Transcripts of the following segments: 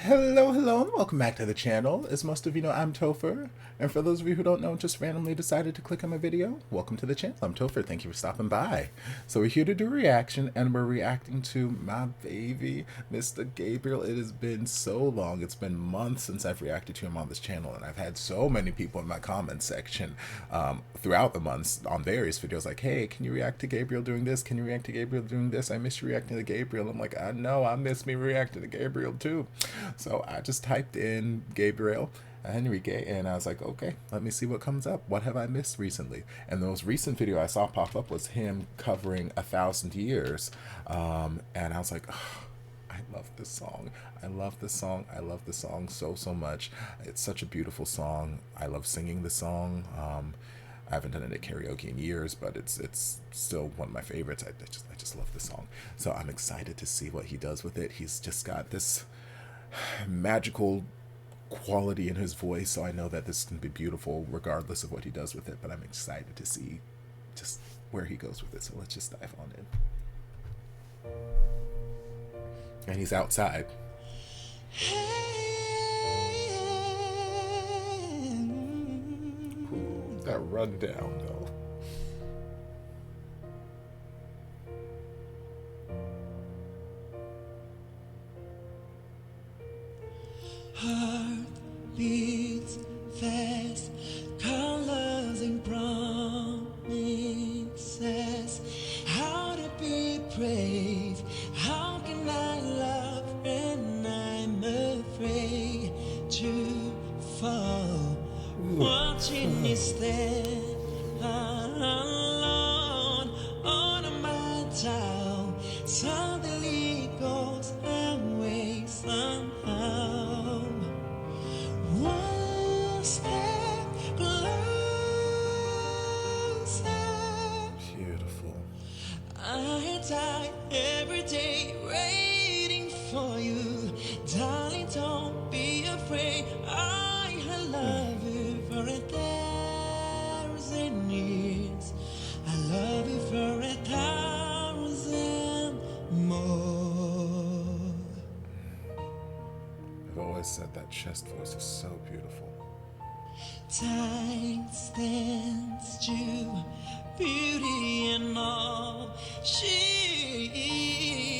Hello, hello, and welcome back to the channel. As most of you know, I'm Topher, and for those of you who don't know, just randomly decided to click on my video, welcome to the channel. I'm Topher, thank you for stopping by. So we're here to do a reaction, and we're reacting to my baby, Mr. Gabriel. It has been so long, it's been months since I've reacted to him on this channel, and I've had so many people in my comment section throughout the months on various videos like, hey, can you react to Gabriel doing this? Can you react to Gabriel doing this? I miss you reacting to Gabriel. I'm like, I know, I miss me reacting to Gabriel too. So I just typed in Gabriel Henrique and I was like, okay, let me see what comes up. What have I missed recently? And the most recent video I saw pop up was him covering 1,000 Years. And I was like, oh, I love this song. I love this song. I love this song so much. It's such a beautiful song. I love singing the song. I haven't done it at karaoke in years, but it's still one of my favorites. I just love this song. So I'm excited to see what he does with it. He's just got this magical quality in his voice, so I know that this can be beautiful regardless of what he does with it, but I'm excited to see just where he goes with it. So let's just dive on in. And he's outside. Ooh, that rundown though. Heart beats fast, colors and promises. How to be brave? How can I love when I'm afraid to fall? Watching me stand alone on my town, suddenly goes away somehow. One step closer. Beautiful. I die every day waiting for you, darling. Don't be afraid. I love you for 1,000 years. I love you for 1,000 more. I've always said that chest voice is so beautiful. Time stands to beauty and all she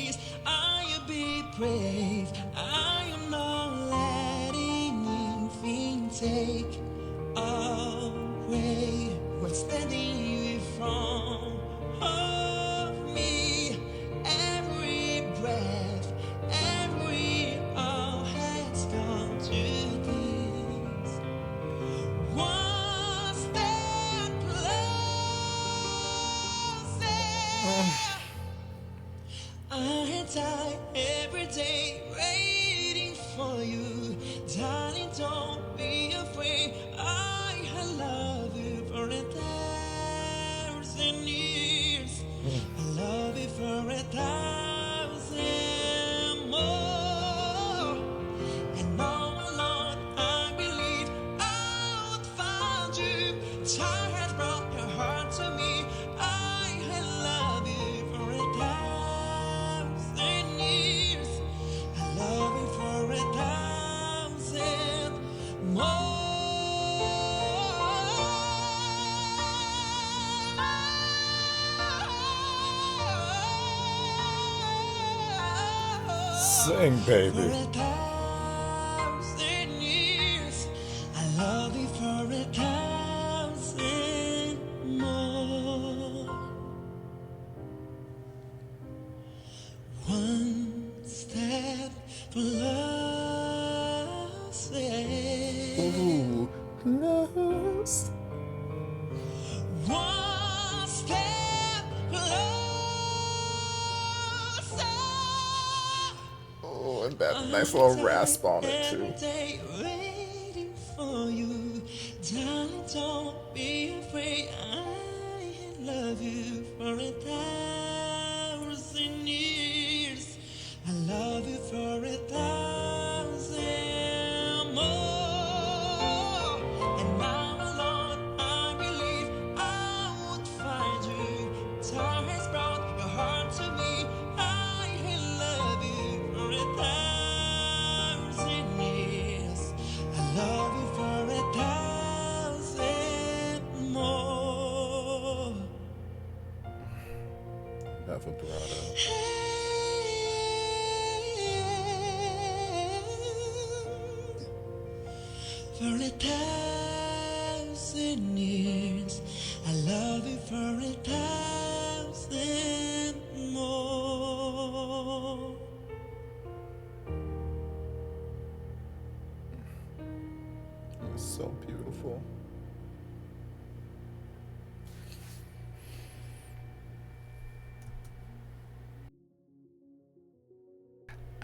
is. I be brave. I am not letting anything take away what's standing you from me. Every breath, every all has come to this. One step closer. I die every day waiting for you, darling. Don't be afraid. I love you for 1,000 years. I love you for 1,000 more. And all along I believe I would find you. Time has brought your heart to me. I love you for 1,000 years. I love you for 1,000 more. Sing, baby. For 1,000 years, I love you for 1,000 more. One step closer. Ooh, close. One step closer. Oh, and that nice little rasp on it too. Every day waiting for you, darling. Don't be afraid. I love you for 1,000 years. I love you for 1,000 more. And now alone I believe I would find you. Time has brought your heart to me. I love you for 1,000 for 1,000 years. I love you for 1,000 more. It's so beautiful.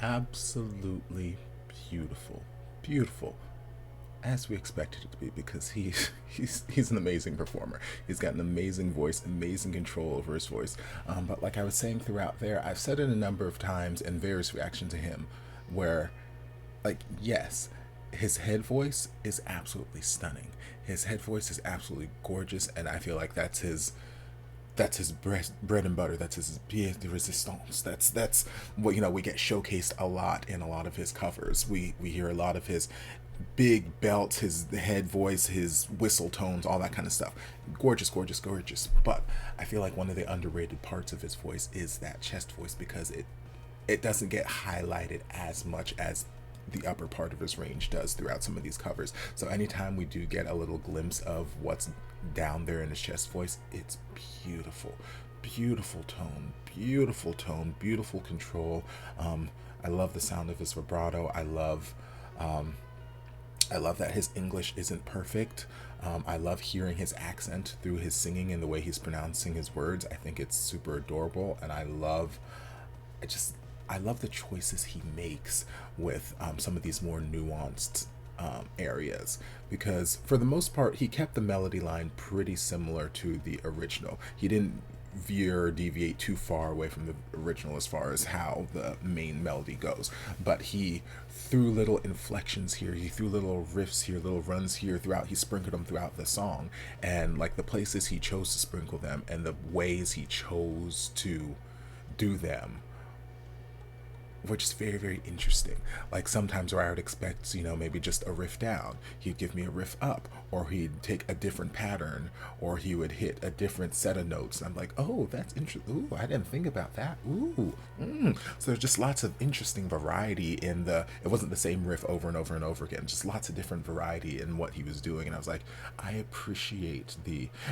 Absolutely beautiful. Beautiful. As we expected it to be, because he's an amazing performer. He's got an amazing voice, amazing control over his voice. But like I was saying throughout there, I've said it a number of times in various reactions to him, where, like, yes, his head voice is absolutely stunning. His head voice is absolutely gorgeous, and I feel like that's his bread and butter. That's his pièce de résistance. That's what, you know, we get showcased a lot in a lot of his covers. We hear a lot of his big belts, his head voice, his whistle tones, all that kind of stuff. Gorgeous, gorgeous, gorgeous. But I feel like one of the underrated parts of his voice is that chest voice, because it doesn't get highlighted as much as the upper part of his range does throughout some of these covers. So anytime we do get a little glimpse of what's down there in his chest voice, it's beautiful. Beautiful tone, beautiful control. I love the sound of his vibrato. I love that his English isn't perfect. I love hearing his accent through his singing and the way he's pronouncing his words. I think it's super adorable, and I love the choices he makes with some of these more nuanced areas, because for the most part he kept the melody line pretty similar to the original. He didn't veer or deviate too far away from the original as far as how the main melody goes, but he threw little inflections here, he threw little riffs here, little runs here throughout. He sprinkled them throughout the song, and like the places he chose to sprinkle them and the ways he chose to do them, which is very, very interesting. Like sometimes where I would expect, you know, maybe just a riff down, he'd give me a riff up, or he'd take a different pattern, or he would hit a different set of notes. And I'm like, oh, that's interesting. Ooh, I didn't think about that. Ooh. So there's just lots of interesting variety in it wasn't the same riff over and over and over again, just lots of different variety in what he was doing. And I was like, I appreciate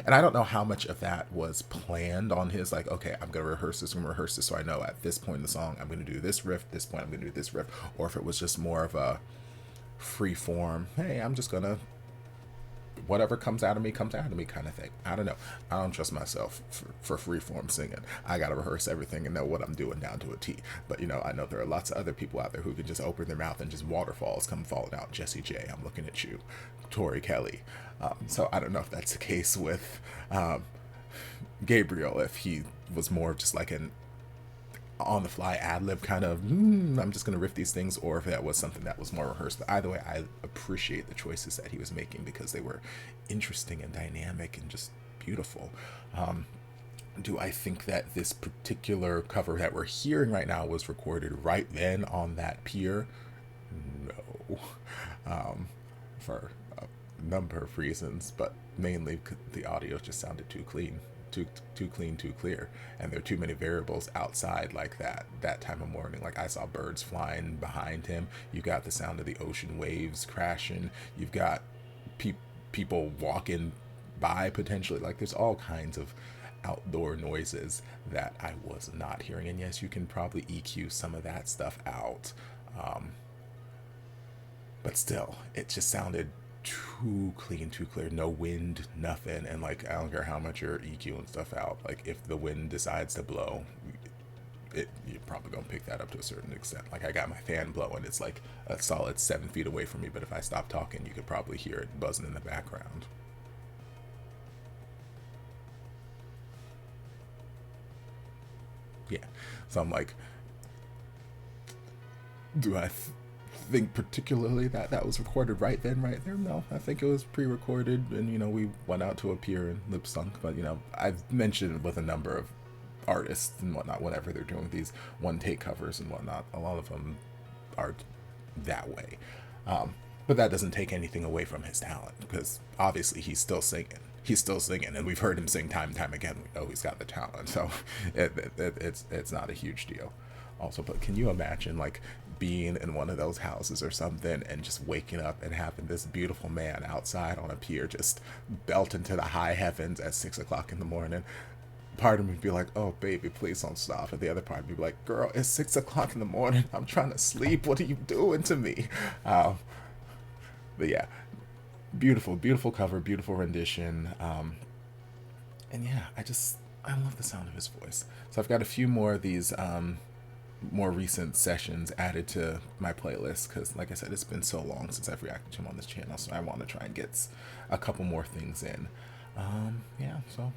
and I don't know how much of that was planned on his, like, okay, I'm going to rehearse this, so I know at this point in the song, I'm going to do this riff, this point I'm going to do this riff, or if it was just more of a free form, hey, I'm just going to, whatever comes out of me kind of thing. I don't know. I don't trust myself for free form singing. I got to rehearse everything and know what I'm doing down to a T. But, you know, I know there are lots of other people out there who can just open their mouth and just waterfalls come falling out. Jessie J, I'm looking at you. Tori Kelly. So I don't know if that's the case with Gabriel, if he was more of just like an on the fly ad lib kind of, I'm just going to riff these things, or if that was something that was more rehearsed. But either way, I appreciate the choices that he was making, because they were interesting and dynamic and just beautiful. Do I think that this particular cover that we're hearing right now was recorded right then on that pier? No. For a number of reasons, but mainly the audio just sounded too clean. Too clean, too clear, and there are too many variables outside like that time of morning. Like I saw birds flying behind him, you got the sound of the ocean waves crashing, you've got people walking by potentially, like there's all kinds of outdoor noises that I was not hearing. And yes, you can probably EQ some of that stuff out, but still it just sounded too clean, too clear. No wind, nothing. And like I don't care how much you're EQing stuff out, like if the wind decides to blow, you're probably gonna pick that up to a certain extent. Like I got my fan blowing, it's like a solid 7 feet away from me, but if I stop talking, you could probably hear it buzzing in the background. Yeah, so I'm like, do I think particularly that was recorded right then, right there? No, I think it was pre-recorded, and you know, we went out to a pier and lip sunk. But you know, I've mentioned it with a number of artists and whatnot, whenever they're doing these one take covers and whatnot, a lot of them are that way. But that doesn't take anything away from his talent, because obviously he's still singing, and we've heard him sing time and time again. We know he's got the talent, so it's not a huge deal. Also, but can you imagine like being in one of those houses or something and just waking up and having this beautiful man outside on a pier just belting to the high heavens at 6 o'clock in the morning. Part of me would be like, oh baby, please don't stop. And the other part would be like, girl, it's 6 o'clock in the morning. I'm trying to sleep. What are you doing to me? But yeah, beautiful, beautiful cover, beautiful rendition. And yeah, I love the sound of his voice. So I've got a few more of these more recent sessions added to my playlist because, like I said, it's been so long since I've reacted to him on this channel, so I want to try and get a couple more things in. Yeah, so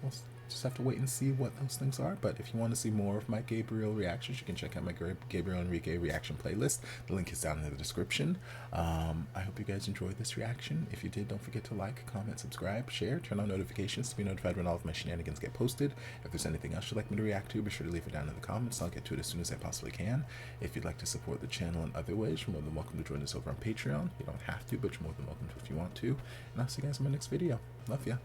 we'll just have to wait and see what those things are. But if you want to see more of my Gabriel reactions, you can check out my Gabriel Henrique reaction playlist. The link is down in the description. I hope you guys enjoyed this reaction. If you did, don't forget to like, comment, subscribe, share, turn on notifications to be notified when all of my shenanigans get posted. If there's anything else you'd like me to react to, be sure to leave it down in the comments. I'll get to it as soon as I possibly can. If you'd like to support the channel in other ways, you're more than welcome to join us over on Patreon. You don't have to, but you're more than welcome to if you want to. And I'll see you guys in my next video. Love ya.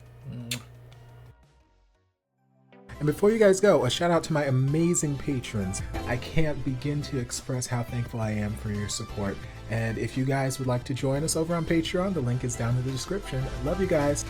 And before you guys go, a shout out to my amazing patrons. I can't begin to express how thankful I am for your support. And if you guys would like to join us over on Patreon, the link is down in the description. Love you guys.